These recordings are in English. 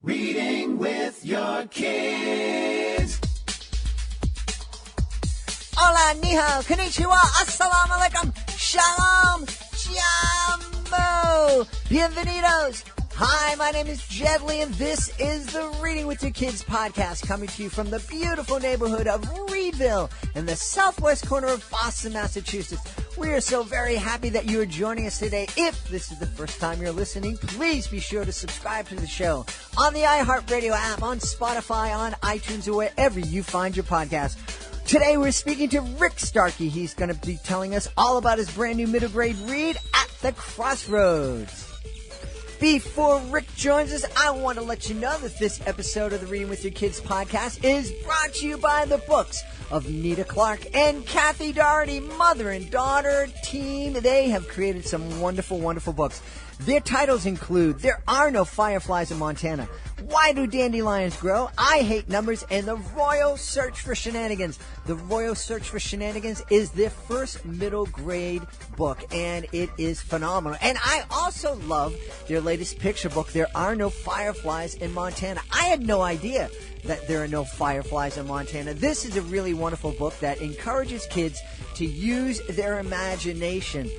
Reading with your kids. Hola, ni hao, konnichiwa, assalamu alaikum, shalom, jambo, bienvenidos. Hi, my name is Jet Lee, and this is the Reading with Your Kids podcast, coming to you from the beautiful neighborhood of Reedville in the southwest corner of Boston, Massachusetts. We are so very happy that you are joining us today. If this is the first time you're listening, please be sure to subscribe to the show on the iHeartRadio app, on Spotify, on iTunes, or wherever you find your podcast. Today we're speaking to Rick Starkey. He's going to be telling us all about his brand new middle grade read, At the Crossroads. Before Rick joins us, I want to let you know that this episode of the Reading with Your Kids podcast is brought to you by the books of Nita Clark and Kathy Doherty, mother and daughter team. They have created some wonderful, wonderful books. Their titles include There Are No Fireflies in Montana, Why Do Dandelions Grow, I Hate Numbers, and The Royal Search for Shenanigans. The Royal Search for Shenanigans is their first middle grade book, and it is phenomenal. And I also love their latest picture book, There Are No Fireflies in Montana. I had no idea that there are no fireflies in Montana. This is a really wonderful book that encourages kids to use their imagination.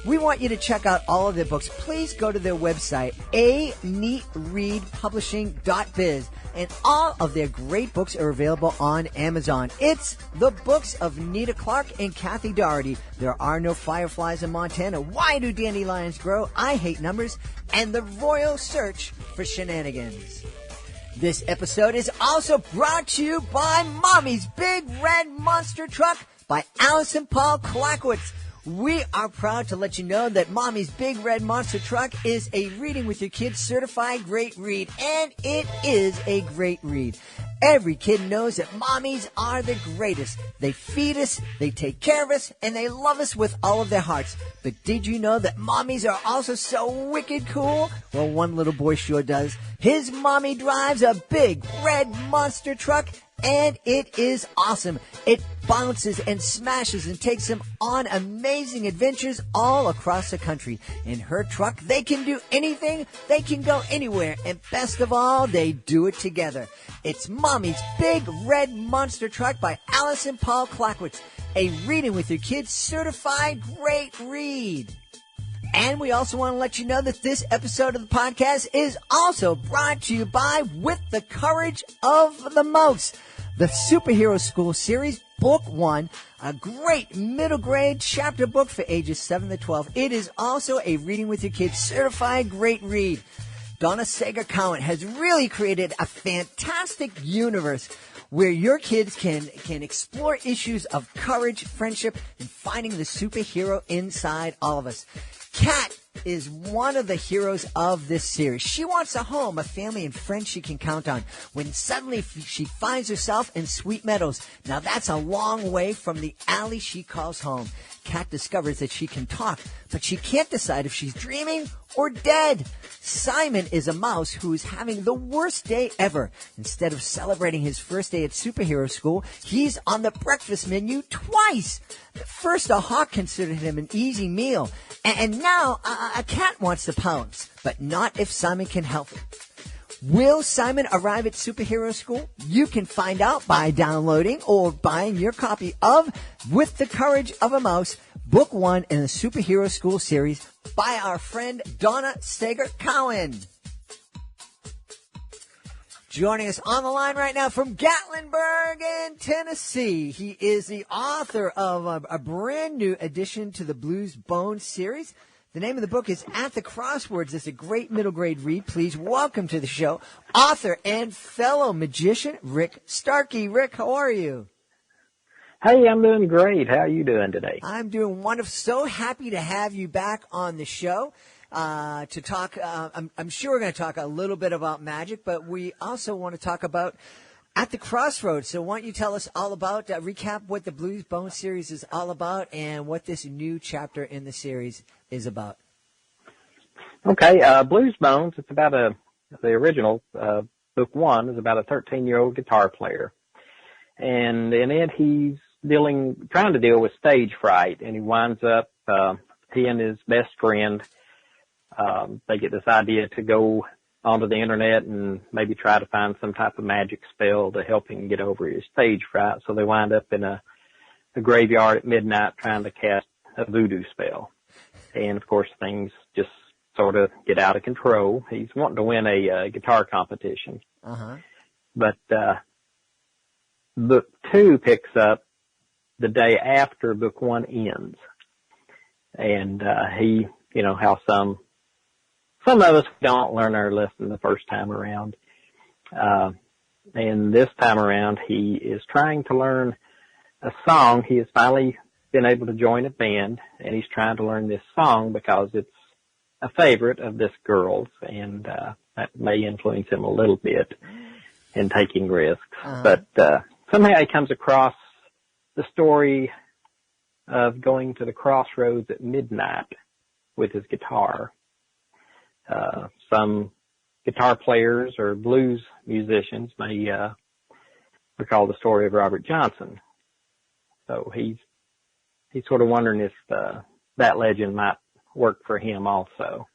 We want you to check out all of their books. Please go to their website, aneatreadpublishing.biz, and all of their great books are available on Amazon. It's the books of Nita Clark and Kathy Doherty. There Are No Fireflies in Montana, Why Do Dandelions Grow, I Hate Numbers, and The Royal Search for Shenanigans. This episode is also brought to you by Mommy's Big Red Monster Truck by Allison Paul Klackwitz. We are proud to let you know that Mommy's Big Red Monster Truck is a Reading with Your Kids certified great read, and it is a great read. Every kid knows that mommies are the greatest. They feed us, they take care of us, and they love us with all of their hearts. But did you know that mommies are also so wicked cool? Well, one little boy sure does. His mommy drives a big red monster truck, and it is awesome. It bounces and smashes and takes him on amazing adventures all across the country. In her truck, they can do anything, they can go anywhere, and best of all, they do it together. It's Mommy's Big Red Monster Truck by Allison Paul Klackwitz, a Reading with Your Kids certified great read. And we also want to let you know that this episode of the podcast is also brought to you by With the Courage of the Mouse, the Superhero School Series, Book 1, a great middle grade chapter book for ages 7 to 12. It is also a Reading with Your Kids certified great read. Donna Sager-Cowan has really created a fantastic universe where your kids can explore issues of courage, friendship, and finding the superhero inside all of us. Kat is one of the heroes of this series. She wants a home, a family, and friends she can count on when suddenly she finds herself in Sweet Meadows. Now that's a long way from the alley she calls home. Kat discovers that she can talk, but she can't decide if she's dreaming or dead. Simon is a mouse who is having the worst day ever. Instead of celebrating his first day at superhero school, he's on the breakfast menu twice. First, a hawk considered him an easy meal, and now a cat wants to pounce, but not if Simon can help it. Will Simon arrive at superhero school? You can find out by downloading or buying your copy of With the Courage of a Mouse, Book 1 in the Superhero School series by our friend Donna Sager-Cowan. Joining us on the line right now from Gatlinburg in Tennessee, he is the author of a brand new addition to the Blues Bones series. The name of the book is At the Crossroads. It's a great middle grade read. Please welcome to the show author and fellow magician Rick Starkey. Rick, how are you? Hey, I'm doing great. How are you doing today? I'm doing wonderful. So happy to have you back on the show to talk. I'm sure we're going to talk a little bit about magic, but we also want to talk about At the Crossroads. So why don't you tell us all about, recap what the Blues Bones series is all about and what this new chapter in the series is about. Okay, Blues Bones, it's about the original, book 1 is about a 13-year-old guitar player. And in it, he's trying to deal with stage fright, and he winds up, he and his best friend, they get this idea to go onto the internet and maybe try to find some type of magic spell to help him get over his stage fright. So they wind up in a graveyard at midnight trying to cast a voodoo spell. And of course things just sort of get out of control. He's wanting to win a guitar competition. But book 2 picks up the day after book 1 ends. And he, you know, how some of us don't learn our lesson the first time around. And this time around, he is trying to learn a song. He has finally been able to join a band, and he's trying to learn this song because it's a favorite of this girl's, and that may influence him a little bit in taking risks. But somehow he comes across the story of going to the Crossroads at midnight with his guitar. Some guitar players or blues musicians may recall the story of Robert Johnson. So he's sort of wondering if that legend might work for him also.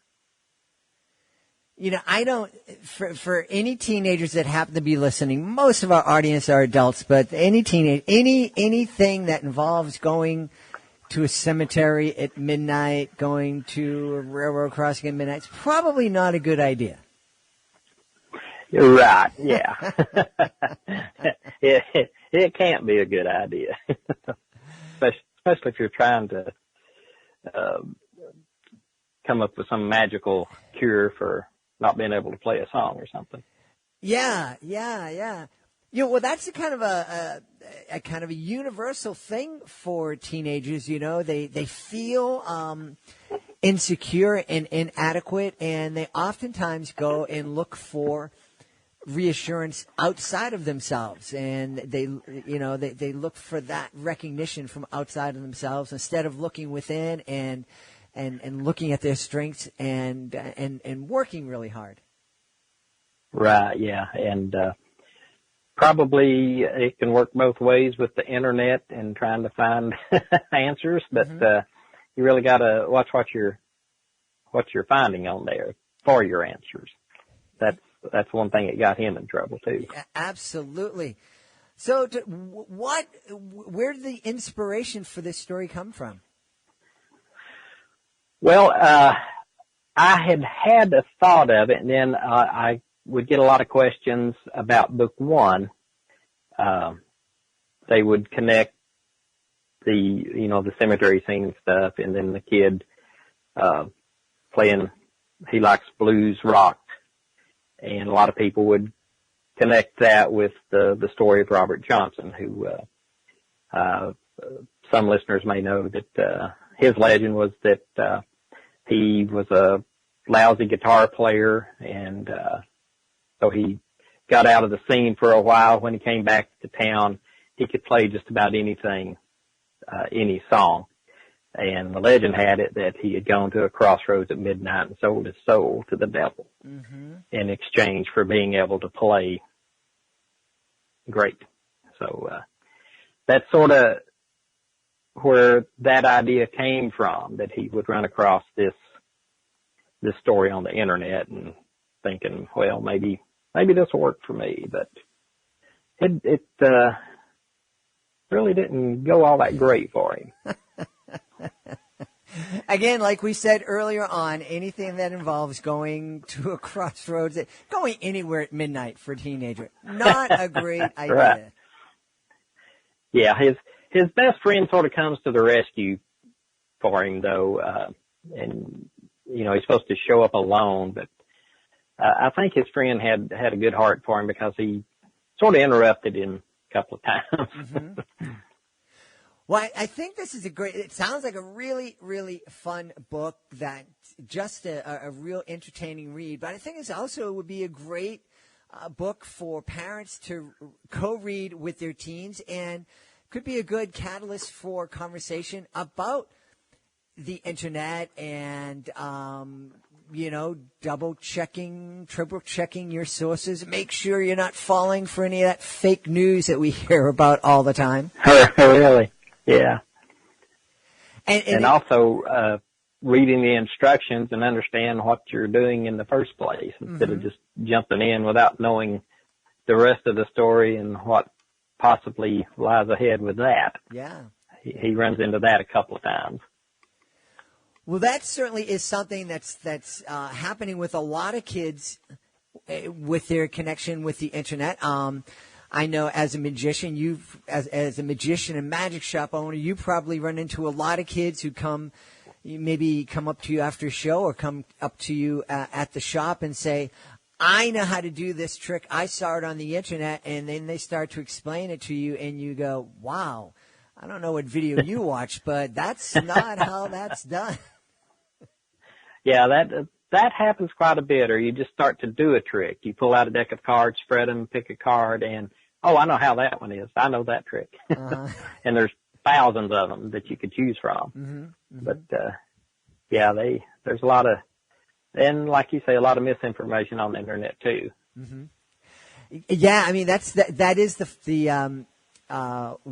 You know, I don't, for any teenagers that happen to be listening, most of our audience are adults, but anything that involves going to a cemetery at midnight, going to a railroad crossing at midnight, it's probably not a good idea. You're right, yeah. It can't be a good idea. Especially if you're trying to come up with some magical cure for not being able to play a song or something. Yeah. You know, well, that's a kind of a universal thing for teenagers. You know, they feel insecure and inadequate, and they oftentimes go and look for reassurance outside of themselves, and they look for that recognition from outside of themselves instead of looking within and looking at their strengths and working really hard. Right, yeah, and probably it can work both ways with the internet and trying to find answers, but you really got to watch what you're finding on there for your answers. That's one thing that got him in trouble too. Yeah, absolutely. So, where did the inspiration for this story come from? Well, I had a thought of it, and then I would get a lot of questions about book 1. They would connect the cemetery scene stuff, and then the kid playing, he likes blues rock, and a lot of people would connect that with the story of Robert Johnson, who some listeners may know that his legend was that he was a lousy guitar player, and so he got out of the scene for a while. When he came back to town, he could play just about anything, any song. And the legend had it that he had gone to a crossroads at midnight and sold his soul to the devil in exchange for being able to play great. So that's sort of where that idea came from, that he would run across this story on the internet and thinking, well, maybe this will work for me. But it really didn't go all that great for him. Again, like we said earlier on, anything that involves going to a crossroads, going anywhere at midnight for a teenager, not a great idea. Right. Yeah, his best friend sort of comes to the rescue for him, though, and he's supposed to show up alone, but I think his friend had a good heart for him because he sort of interrupted him a couple of times. Well, I think this is it sounds like a really, really fun book that just a real entertaining read. But I think it also would be a great book for parents to co-read with their teens, and could be a good catalyst for conversation about the internet and, double checking, triple checking your sources. Make sure you're not falling for any of that fake news that we hear about all the time. Really? Yeah. And also, reading the instructions and understand what you're doing in the first place instead of just jumping in without knowing the rest of the story and what possibly lies ahead with that. Yeah. He runs into that a couple of times. Well, that certainly is something that's happening with a lot of kids with their connection with the internet. I know as a magician, as a magician and magic shop owner, you probably run into a lot of kids who maybe come up to you after a show or come up to you at the shop and say, I know how to do this trick. I saw it on the internet, and then they start to explain it to you, and you go, wow, I don't know what video you watched, but that's not how that's done. Yeah, that happens quite a bit, or you just start to do a trick. You pull out a deck of cards, spread them, pick a card, and, oh, I know how that one is. I know that trick. And there's thousands of them that you could choose from. But, yeah, there's a lot of, and like you say, a lot of misinformation on the internet too. Yeah, I mean, that is the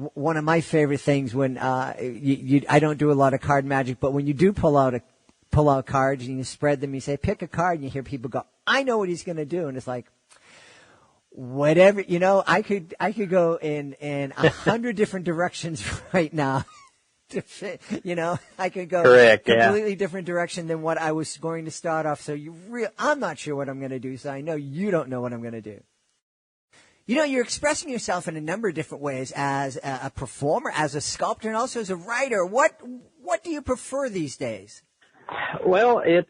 one of my favorite things when, I don't do a lot of card magic, but when you do pull out cards and you spread them, you say, pick a card, and you hear people go, I know what he's going to do. And it's like, whatever, I could go in 100 different directions right now to fit, I could go completely different direction than what I was going to start off. So I'm not sure what I'm going to do. So I know you don't know what I'm going to do. You're expressing yourself in a number of different ways as a performer, as a sculptor, and also as a writer. What do you prefer these days? Well, it's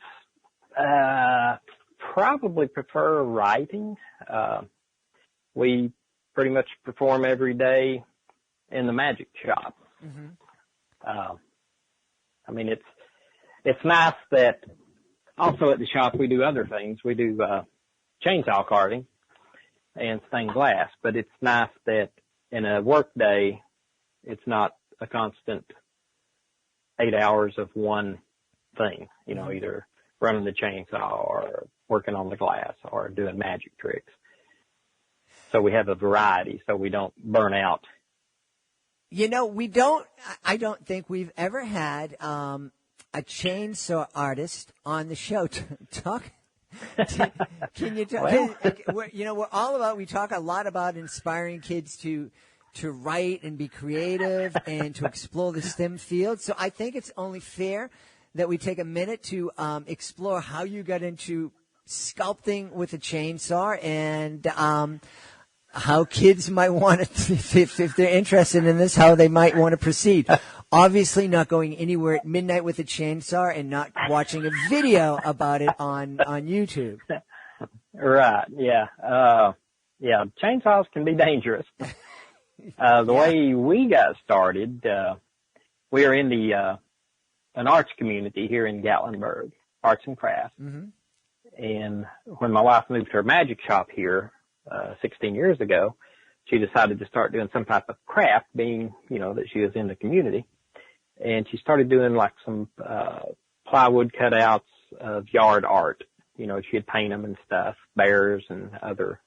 probably prefer writing. We pretty much perform every day in the magic shop. I mean, it's nice that also at the shop we do other things. We do chainsaw carving and stained glass, but it's nice that in a work day, it's not a constant 8 hours of one thing, either running the chainsaw or working on the glass or doing magic tricks. So we have a variety so we don't burn out. I don't think we've ever had a chainsaw artist on the show. Can you talk? We talk a lot about inspiring kids to write and be creative and to explore the STEM field. So I think it's only fair that we take a minute to explore how you got into sculpting with a chainsaw and how kids might want to, if they're interested in this, how they might want to proceed. Obviously not going anywhere at midnight with a chainsaw and not watching a video about it on YouTube. Right, yeah. Chainsaws can be dangerous. The way we got started, we are in the an arts community here in Gatlinburg, arts and crafts. And when my wife moved to her magic shop here 16 years ago, she decided to start doing some type of craft, being, that she was in the community. And she started doing like some plywood cutouts of yard art. She'd paint them and stuff, bears and other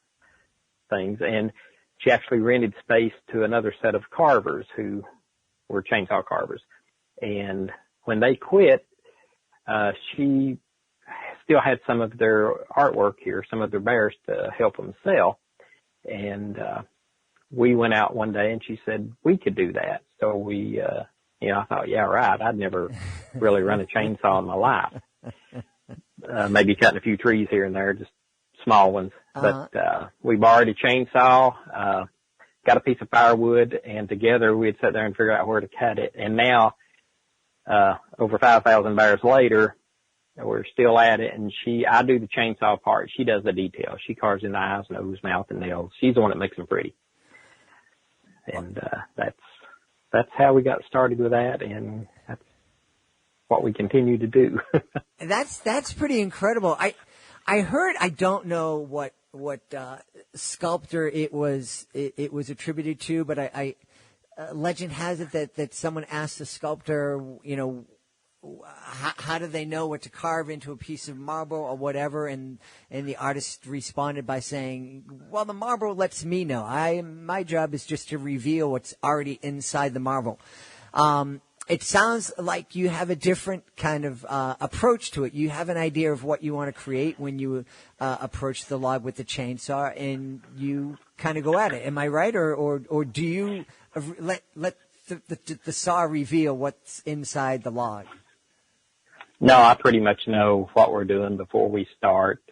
things. And she actually rented space to another set of carvers who were chainsaw carvers. And when they quit, she still had some of their artwork here, some of their bears to help them sell. And we went out one day and she said we could do that. So we, I thought, yeah, right. I'd never really run a chainsaw in my life. Maybe cutting a few trees here and there, just small ones. But we borrowed a chainsaw, got a piece of firewood, and together we'd sit there and figure out where to cut it. And now, over 5,000 bears later, we're still at it, and I do the chainsaw part. She does the detail. She carves in the eyes, nose, mouth, and nails. She's the one that makes them pretty. And that's how we got started with that, and that's what we continue to do. That's pretty incredible. I heard, I don't know what sculptor it was attributed to, but legend has it that someone asked the sculptor, how do they know what to carve into a piece of marble or whatever? And the artist responded by saying, well, the marble lets me know. My job is just to reveal what's already inside the marble. It sounds like you have a different kind of approach to it. You have an idea of what you want to create when you approach the log with the chainsaw, and you kind of go at it. Am I right, or do you let the saw reveal what's inside the log? No, I pretty much know what we're doing before we start.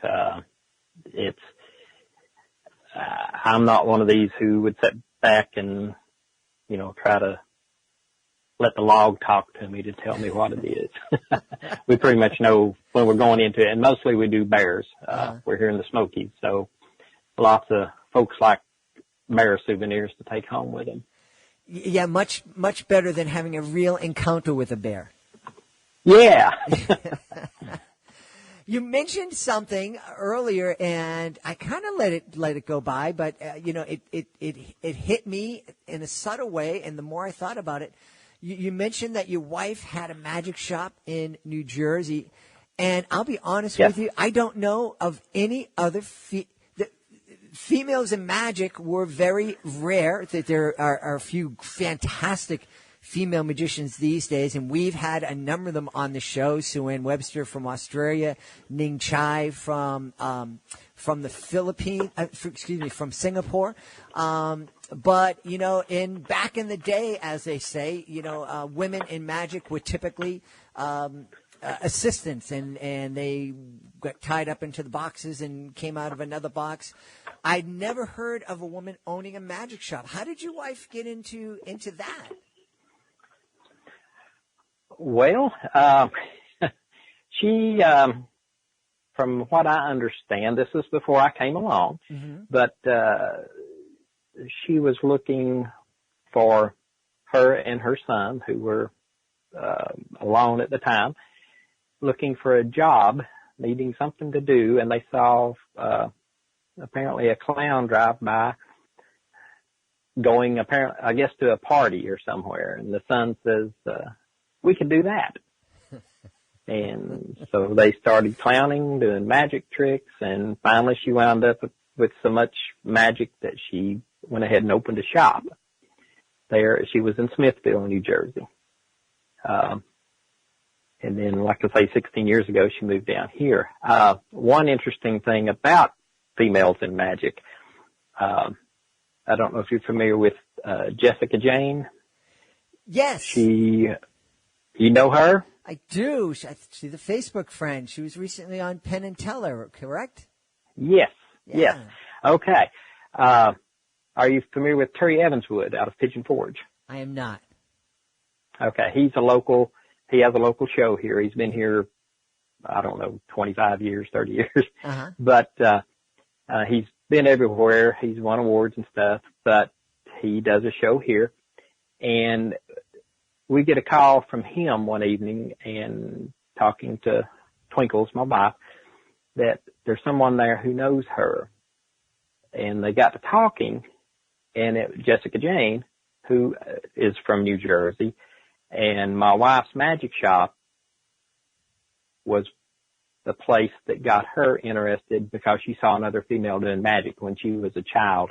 I'm not one of these who would sit back and, try to let the log talk to me to tell me what it is. We pretty much know when we're going into it, and mostly we do bears. We're here in the Smokies, so lots of folks like bear souvenirs to take home with them. Yeah, much better than having a real encounter with a bear. Yeah. You mentioned something earlier, and I kind of let it go by, but it hit me in a subtle way, and the more I thought about it, you mentioned that your wife had a magic shop in New Jersey, and I'll be honest with you, I don't know of any other females in magic were very rare. That there are a few fantastic female magicians these days, and we've had a number of them on the show. Sue Ann Webster from Australia, Ning Chai from the Philippines, from Singapore. But back in the day, as they say, women in magic were typically assistants, and they got tied up into the boxes and came out of another box. I'd never heard of a woman owning a magic shop. How did your wife get into that? Well, she, from what I understand, this was before I came along, but she was looking for her and her son, who were alone at the time, looking for a job, needing something to do, and they saw apparently a clown drive by going, I guess, to a party or somewhere, and the son says, we can do that. And so they started clowning, doing magic tricks, and finally she wound up with so much magic that she went ahead and opened a shop. There, she was in Smithville, New Jersey. And then, like I say, 16 years ago, she moved down here. One interesting thing about females in magic, I don't know if you're familiar with Jessica Jane. Yes. You know her? I do. She's a Facebook friend. She was recently on Penn and Teller, correct? Yes. Yeah. Yes. Okay. Are you familiar with Terry Evanswood out of Pigeon Forge? I am not. Okay. He has a local show here. He's been here, I don't know, 25 years, 30 years. Uh-huh. But he's been everywhere. He's won awards and stuff, but he does a show here. And we get a call from him one evening, and talking to Twinkles, my wife, that there's someone there who knows her. And they got to talking, and it was Jessica Jane, who is from New Jersey, and my wife's magic shop was the place that got her interested because she saw another female doing magic. When she was a child,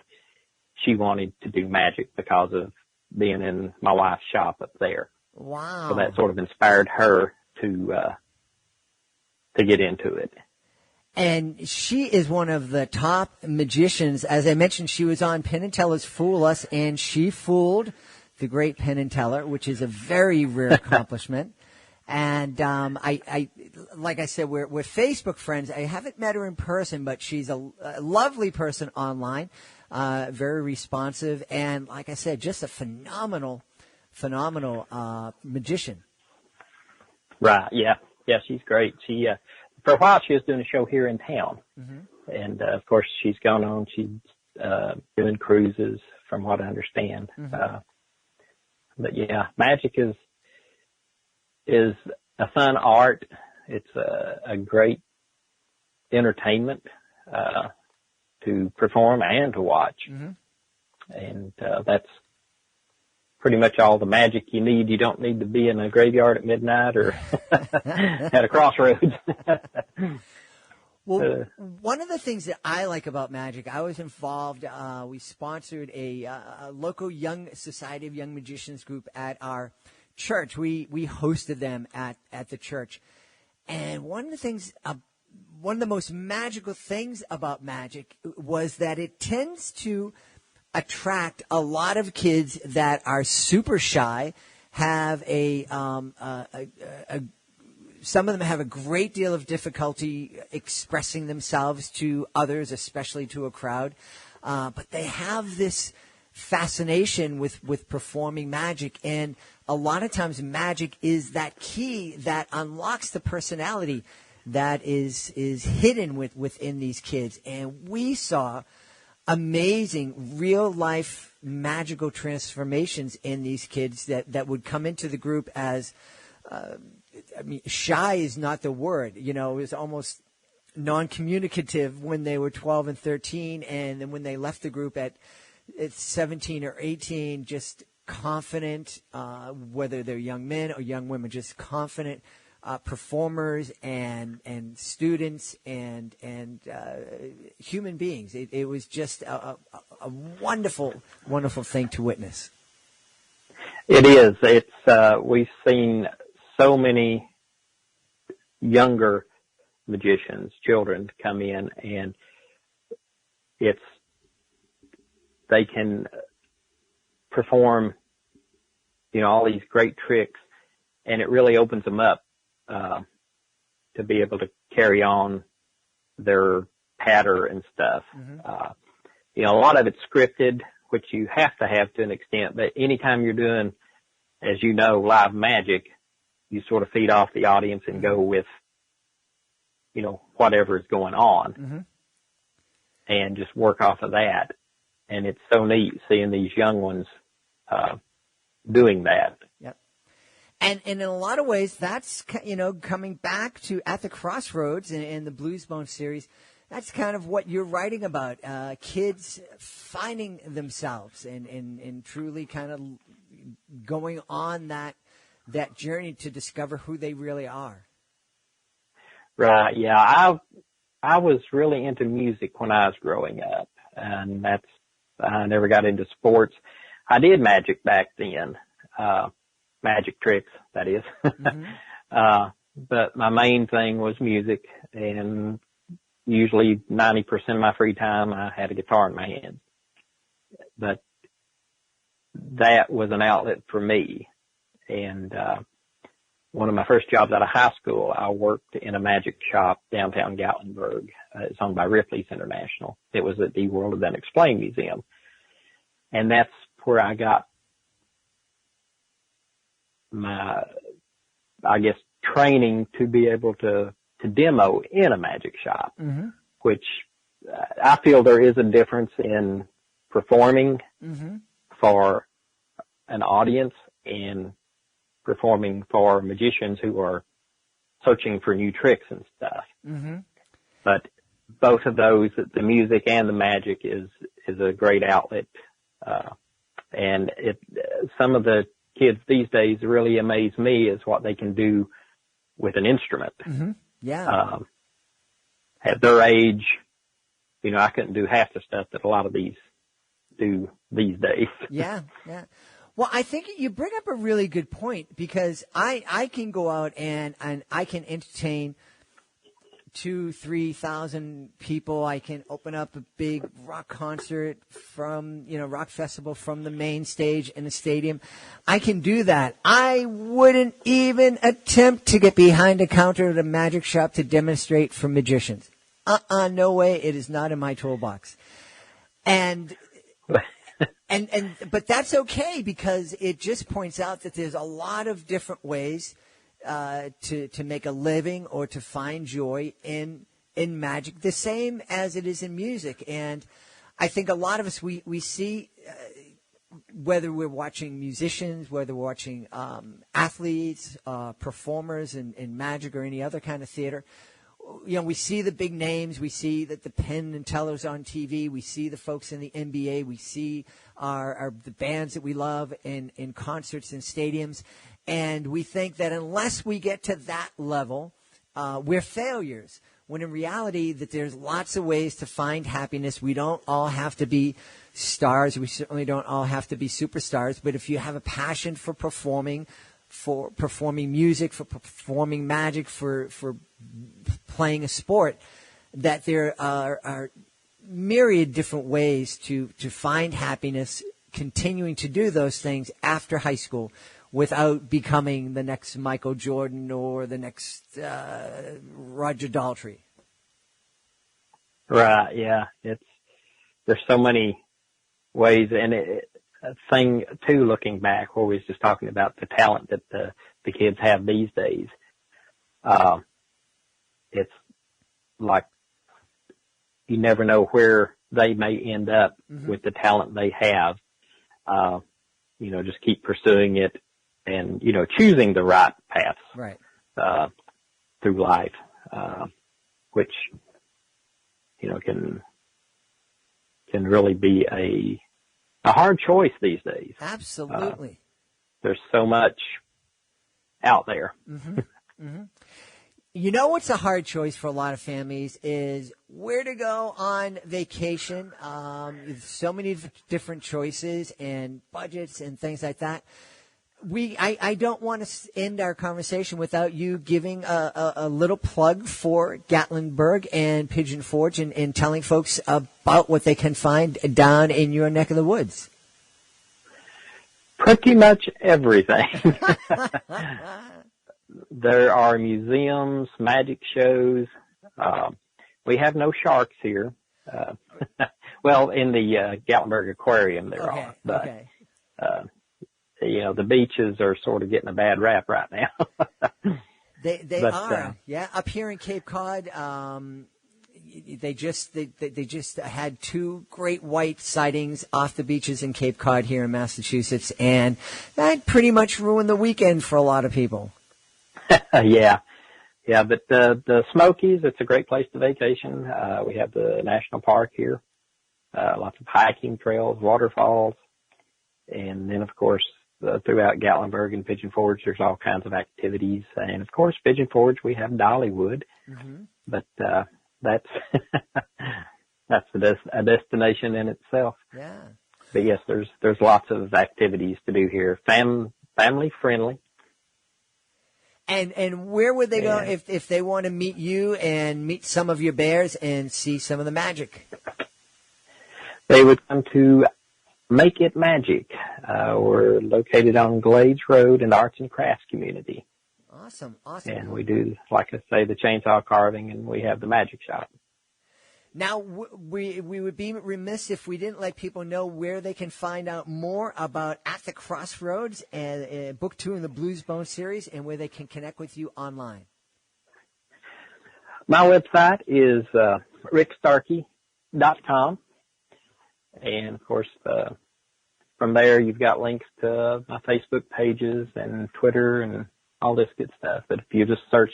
she wanted to do magic because of being in my wife's shop up there. Wow. So that sort of inspired her to get into it. And she is one of the top magicians. As I mentioned, she was on Penn and Teller's Fool Us, and she fooled the great Penn and Teller, which is a very rare accomplishment. And I like I said, we're Facebook friends. I haven't met her in person, but she's a lovely person online, very responsive, and like I said, just a phenomenal magician. Right. Yeah. Yeah. She's great. She for a while she was doing a show here in town, and of course she's gone on. She's doing cruises, from what I understand. But yeah, magic is a fun art. It's a great entertainment to perform and to watch, and that's pretty much all the magic you need. You don't need to be in a graveyard at midnight or at a crossroads. Well, one of the things that I like about magic, I was involved, we sponsored a local Young Society of Young Magicians group at our church. We hosted them at the church. And one of the most magical things about magic was that it tends to attract a lot of kids that are super shy, have some of them have a great deal of difficulty expressing themselves to others, especially to a crowd. But they have this fascination with performing magic. And a lot of times magic is that key that unlocks the personality that is hidden within these kids. And we saw amazing real life magical transformations in these kids that would come into the group as, shy is not the word, it was almost non-communicative when they were 12 and 13. And then when they left the group at 17 or 18, just confident, whether they're young men or young women, just confident performers and students and human beings. It was just a wonderful, wonderful thing to witness. It is. It's we've seen so many younger magicians, children, come in, and they can perform, all these great tricks, and it really opens them up to be able to carry on their patter and stuff. Mm-hmm. A lot of it's scripted, which you have to have to an extent, but anytime you're doing, as you know, live magic, you sort of feed off the audience and go with, whatever is going on, mm-hmm. and just work off of that. And it's so neat seeing these young ones doing that. Yep. And in a lot of ways, that's, coming back to At the Crossroads in the Blues Bone series, that's kind of what you're writing about, kids finding themselves and truly kind of going on that journey to discover who they really are. Right, yeah. I was really into music when I was growing up, and I never got into sports. I did magic back then, magic tricks, that is. Mm-hmm. But my main thing was music, and usually 90% of my free time I had a guitar in my hand. But that was an outlet for me. And one of my first jobs out of high school, I worked in a magic shop downtown Gatlinburg. It's owned by Ripley's International. It was at the World of Unexplained Museum. And that's where I got my, training to be able to demo in a magic shop, mm-hmm. which I feel there is a difference in performing mm-hmm. for an audience and performing for magicians who are searching for new tricks and stuff. Mm-hmm. But both of those, the music and the magic, is a great outlet. And some of the kids these days really amaze me is what they can do with an instrument. Mm-hmm. Yeah. At their age, I couldn't do half the stuff that a lot of these do these days. Yeah, yeah. Well, I think you bring up a really good point, because I can go out and I can entertain 2,000-3,000 people. I can open up a big rock concert from, rock festival from the main stage in the stadium. I can do that. I wouldn't even attempt to get behind a counter at a magic shop to demonstrate for magicians. No way. It is not in my toolbox. And but that's okay, because it just points out that there's a lot of different ways to make a living or to find joy in magic, the same as it is in music. And I think a lot of us, we see, whether we're watching musicians, whether we're watching athletes, performers in magic or any other kind of theater, we see the big names. We see that the Penn and Tellers on TV. We see the folks in the NBA. We see the bands that we love in concerts and stadiums. And we think that unless we get to that level, we're failures. When in reality, that there's lots of ways to find happiness. We don't all have to be stars. We certainly don't all have to be superstars. But if you have a passion for performing, for performing music, for performing magic, for playing a sport, that there are myriad different ways to find happiness continuing to do those things after high school without becoming the next Michael Jordan or the next Roger Daltrey. Right, yeah. There's so many ways, and a thing too, looking back, where we was just talking about the talent that the kids have these days. It's like you never know where they may end up with the talent they have. Just keep pursuing it and, choosing the right paths. Right. Through life, which, can really be a hard choice these days. Absolutely. There's so much out there. You know what's a hard choice for a lot of families is where to go on vacation. So many different choices and budgets and things like that. I don't want to end our conversation without you giving a little plug for Gatlinburg and Pigeon Forge and telling folks about what they can find down in your neck of the woods. Pretty much everything. There are museums, magic shows. We have no sharks here. Well, in the Gatlinburg Aquarium there are. But, the beaches are sort of getting a bad rap right now. They are. Yeah, up here in Cape Cod, they just had 2 great white sightings off the beaches in Cape Cod here in Massachusetts, and that pretty much ruined the weekend for a lot of people. Yeah, but the Smokies, it's a great place to vacation. We have the national park here, lots of hiking trails, waterfalls, and then of course throughout Gatlinburg and Pigeon Forge, there's all kinds of activities. And of course, Pigeon Forge, we have Dollywood, but that's a destination in itself. Yeah. But yes, there's lots of activities to do here, family friendly. And where would they go if they want to meet you and meet some of your bears and see some of the magic? They would come to Make It Magic. We're located on Glades Road in the Arts and Crafts community. Awesome. And we do, like I say, the chainsaw carving, and we have the magic shop. Now, we would be remiss if we didn't let people know where they can find out more about At the Crossroads and Book 2 in the Blues Bone series, and where they can connect with you online. My website is rickstarkey.com. And, of course, from there you've got links to my Facebook pages and Twitter and all this good stuff. But if you just search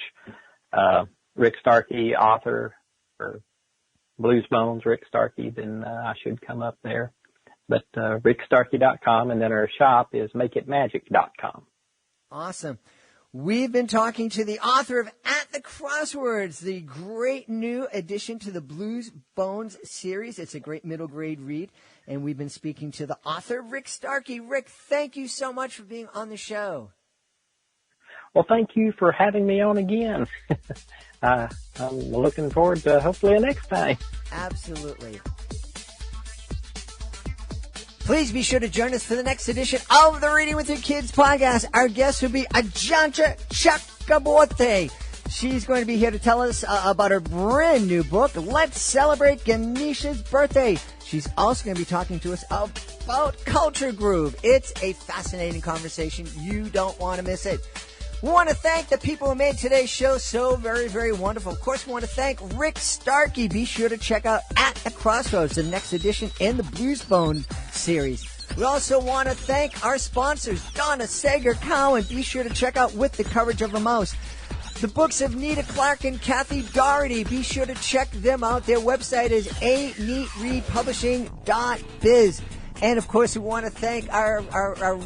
Rick Starkey, author, or Blues Bones, Rick Starkey, then I should come up there. But rickstarkey.com, and then our shop is makeitmagic.com. Awesome. We've been talking to the author of At the Crossroads, the great new addition to the Blues Bones series. It's a great middle grade read, and we've been speaking to the author, Rick Starkey. Rick, thank you so much for being on the show. Well, thank you for having me on again. I'm looking forward to hopefully a next time. Absolutely. Please be sure to join us for the next edition of the Reading with Your Kids podcast. Our guest will be Ajanta Chakraborty. She's going to be here to tell us about her brand new book, Let's Celebrate Ganesha's Birthday. She's also going to be talking to us about Culture Groove. It's a fascinating conversation. You don't want to miss it. We want to thank the people who made today's show so very, very wonderful. Of course, we want to thank Rick Starkey. Be sure to check out At the Crossroads, the next edition in the Blues Bone series. We also want to thank our sponsors, Donna Sager Cowan. Be sure to check out With the Courage of a Mouse. The books of Nita Clark and Kathy Doherty. Be sure to check them out. Their website is aneatreadpublishing.biz. And, of course, we want to thank our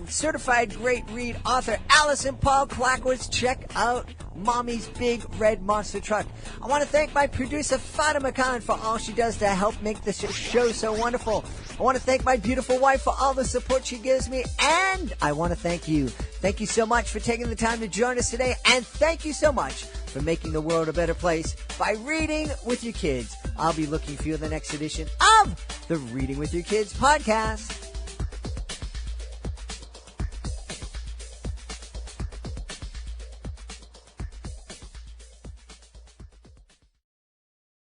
certified great read author, Allison Paul Clackwoods. Check out Mommy's Big Red Monster Truck. I want to thank my producer, Fatima Khan, for all she does to help make this show so wonderful. I want to thank my beautiful wife for all the support she gives me. And I want to thank you Thank you so much for taking the time to join us today, and thank you so much for making the world a better place by reading with your kids. I'll be looking for you in the next edition of the Reading with Your Kids podcast.